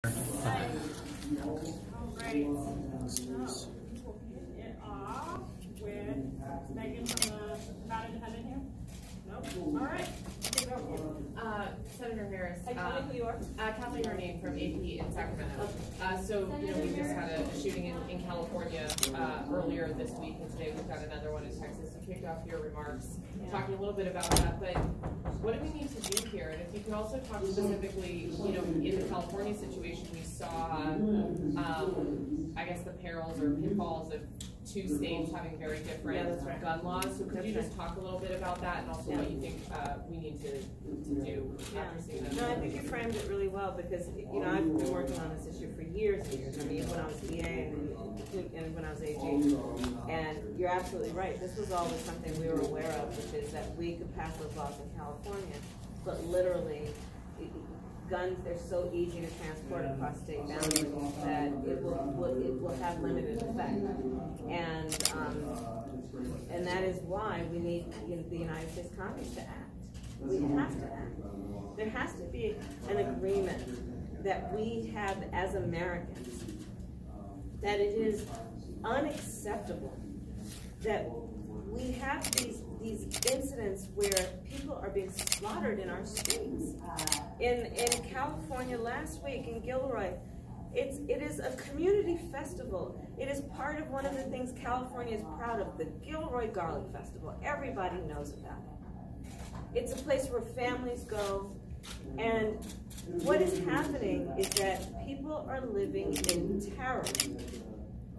Alright, so we'll kick it off with Megan from the Not Independent here. Nope. Alright. Senator Harris. Hey, tell me who you are. Kathleen Renee from AP in Sacramento. We just had a shooting in California earlier this week, and today we've got another one in Texas. You kicked off your remarks talking a little bit about that, but what do we need to do here? And if you could also talk specifically, in the California situation, we saw, I guess, the perils or pitfalls of two states having very different gun laws. So could you just talk a little bit about that, and also what you think we need to do after seeing that? No, I think you framed it really well, because I've been working on this issue for years and years. I mean, when I was EA and when I was AG, and you're absolutely right. This was always something we were aware of, which is that we could pass those laws in California, but literally, guns, they're so easy to transport across state boundaries that it will have limited effect. And that is why we need the United States Congress to act. We have to act. There has to be an agreement that we have as Americans that it is unacceptable that we have these incidents where people are being slaughtered in our streets. In California last week in Gilroy, it is a community festival. It is part of one of the things California is proud of, the Gilroy Garlic Festival. Everybody knows about it. It's a place where families go, and what is happening is that people are living in terror.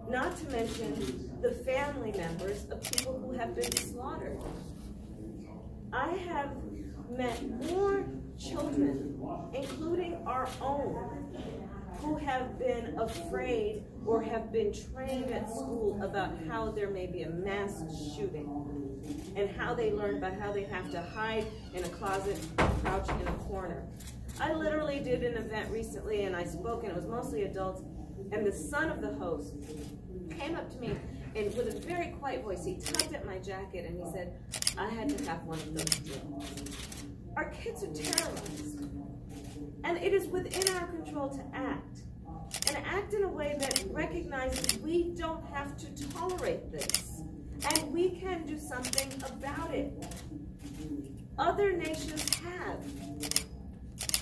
Not to mention the family members of people who have been slaughtered. I have met more children, including our own, who have been afraid or have been trained at school about how there may be a mass shooting, and how they learn about how they have to hide in a closet, crouch in a corner. I literally did an event recently, and I spoke, and it was mostly adults, and the son of the host came up to me, and with a very quiet voice, he tugged at my jacket, and he said, "I had to have one of those drills." Our kids are terrorized, and it is within our control to act, and act in a way that recognizes we don't have to tolerate this, and we can do something about it. Other nations have.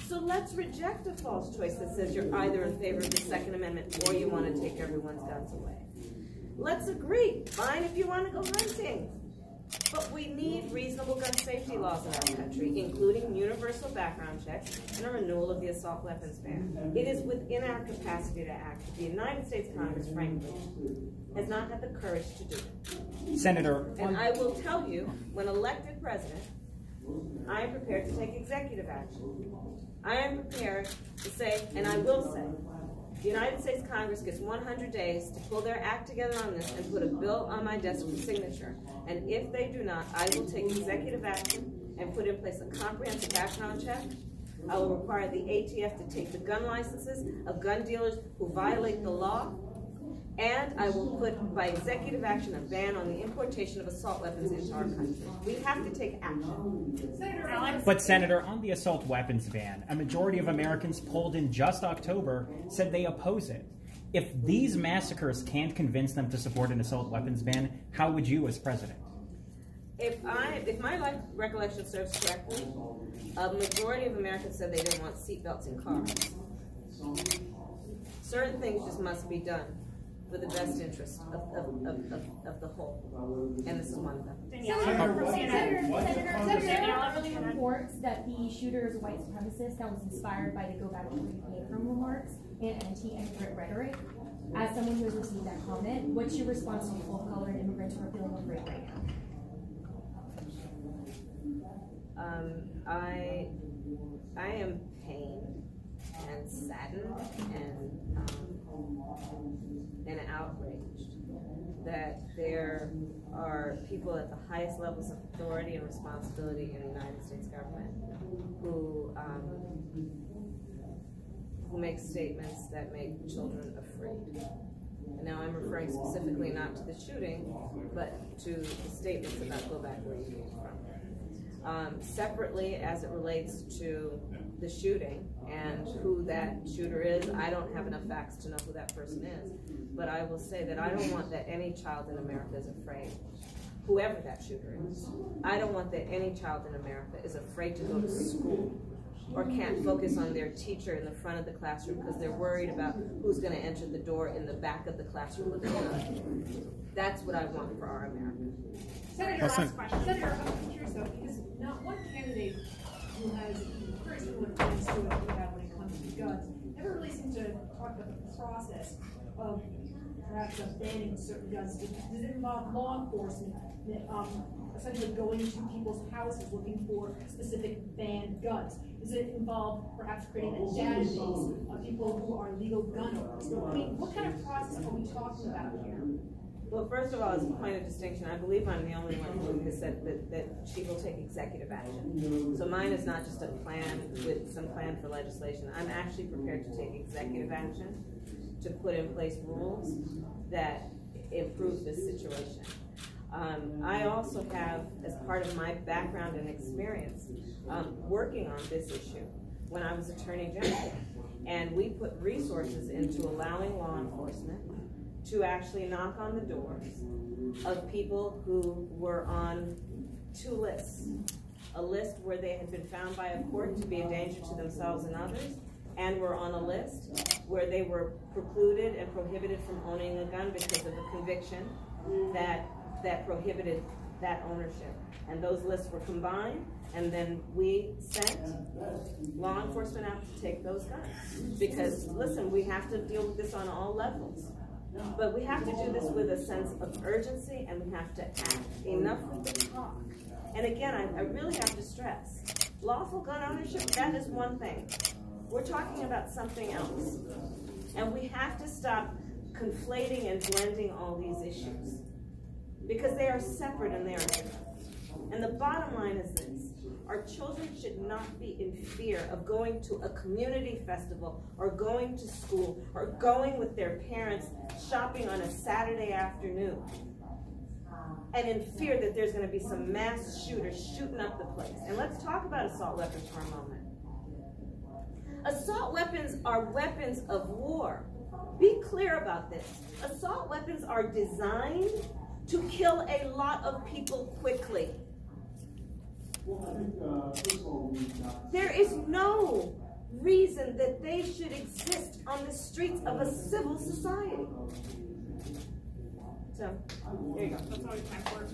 So let's reject a false choice that says you're either in favor of the Second Amendment or you want to take everyone's guns away. Let's agree. Fine if you want to go hunting. But we need reasonable gun safety laws in our country, including universal background checks and a renewal of the assault weapons ban. It is within our capacity to act. The United States Congress, frankly, has not had the courage to do it. Senator. And I will tell you, when elected president, I am prepared to take executive action. I am prepared to say, and I will say, the United States Congress gets 100 days to pull their act together on this and put a bill on my desk for signature. And if they do not, I will take executive action and put in place a comprehensive background check. I will require the ATF to take the gun licenses of gun dealers who violate the law. And I will put, by executive action, a ban on the importation of assault weapons into our country. We have to take action. But Senator, on the assault weapons ban, a majority of Americans polled in just October said they oppose it. If these massacres can't convince them to support an assault weapons ban, how would you as president? If my recollection serves correctly, a majority of Americans said they didn't want seatbelts in cars. Certain things just must be done for the best interest of the whole. And this is one of them. Senator reports that the shooter is a white supremacist that was inspired by the Go Back to Where You Came From remarks and anti-immigrant rhetoric. As someone who has received that comment, what's your response to full-colored immigrants who are feeling afraid right now? I am pained and saddened and outraged that there are people at the highest levels of authority and responsibility in the United States government who make statements that make children afraid. And now I'm referring specifically not to the shooting, but to the statements about go back where you came from. Separately, as it relates to the shooting and who that shooter is. I don't have enough facts to know who that person is, but I will say that I don't want that any child in America is afraid, whoever that shooter is. I don't want that any child in America is afraid to go to school or can't focus on their teacher in the front of the classroom because they're worried about who's going to enter the door in the back of the classroom with a gun. That's what I want for our America. Senator, last question. Senator, I'm curious though, because not one candidate who has very similar plans to what we have when it comes to guns never really seems to talk about the process of perhaps banning certain guns. Does it involve law enforcement essentially going to people's houses looking for specific banned guns? Does it involve perhaps creating a database of people who are legal gun owners? I mean, what kind of process are we talking about here? Well, first of all, as a point of distinction, I believe I'm the only one who has said that she will take executive action. So mine is not just a plan with some plan for legislation. I'm actually prepared to take executive action to put in place rules that improve this situation. I also have, as part of my background and experience, working on this issue when I was Attorney General. And we put resources into allowing law enforcement to actually knock on the doors of people who were on two lists. A list where they had been found by a court to be a danger to themselves and others, and were on a list where they were precluded and prohibited from owning a gun because of a conviction that prohibited that ownership. And those lists were combined, and then we sent law enforcement out to take those guns. Because, listen, we have to deal with this on all levels. But we have to do this with a sense of urgency, and we have to act. Enough with the talk. And again, I really have to stress, lawful gun ownership, that is one thing. We're talking about something else. And we have to stop conflating and blending all these issues, because they are separate and they are different. And the bottom line is this: our children should not be in fear of going to a community festival or going to school or going with their parents shopping on a Saturday afternoon and in fear that there's going to be some mass shooter shooting up the place. And let's talk about assault weapons for a moment. Assault weapons are weapons of war. Be clear about this. Assault weapons are designed to kill a lot of people quickly. There is no reason that they should exist on the streets of a civil society. So, there you go. That's all we have time for.